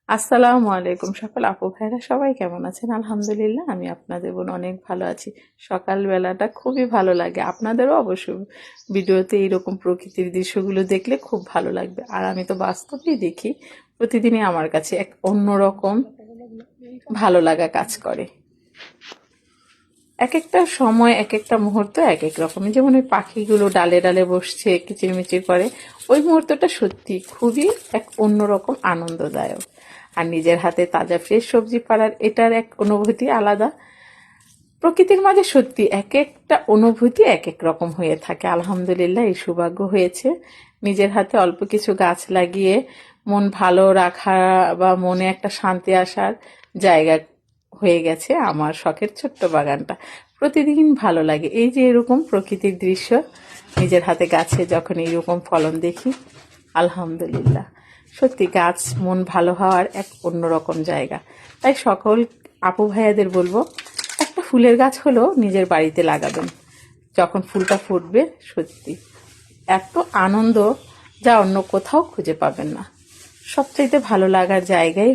আসসালামু আলাইকুম সকল আপু ভাইরা সবাই কেমন আছেন? আলহামদুলিল্লাহ আমি আপনাদের বোন অনেক ভালো আছি। সকালবেলাটা খুবই ভালো লাগে, আপনাদেরও অবশ্যই ভিডিওতে এইরকম প্রকৃতির দৃশ্যগুলো দেখলে খুব ভালো লাগবে। আর আমি তো বাস্তবেই দেখি, প্রতিদিনই আমার কাছে এক অন্যরকম ভালো লাগা কাজ করে। এক একটা সময় এক একটা মুহূর্ত এক এক রকম, যেমন ওই পাখিগুলো ডালে ডালে বসছে কিচিরমিচির করে, ওই মুহূর্তটা সত্যি খুবই এক অন্যরকম আনন্দদায়ক। আর নিজের হাতে তাজা ফ্রেশ সবজি পাড়ার এটার এক অনুভূতি আলাদা। প্রকৃতির মাঝে সত্যি এক একটা অনুভূতি এক এক রকম হয়ে থাকে। আলহামদুলিল্লাহ এই সৌভাগ্য হয়েছে নিজের হাতে অল্প কিছু গাছ লাগিয়ে মন ভালো রাখা বা মনে একটা শান্তি আসার জায়গা হয়ে গেছে আমার শখের ছোট্ট বাগানটা। প্রতিদিন ভালো লাগে এই যে এরকম প্রকৃতির দৃশ্য, নিজের হাতে গাছে যখন এইরকম ফলন দেখি, আলহামদুলিল্লাহ সত্যি গাছ মন ভালো হওয়ার এক অন্যরকম জায়গা। তাই সকল আপু ভাইয়াদের বলবো, একটা ফুলের গাছ হলেও নিজের বাড়িতে লাগাবেন। যখন ফুলটা ফুটবে সত্যি এত আনন্দ যা অন্য কোথাও খুঁজে পাবেন না। সবচাইতে ভালো লাগার জায়গাই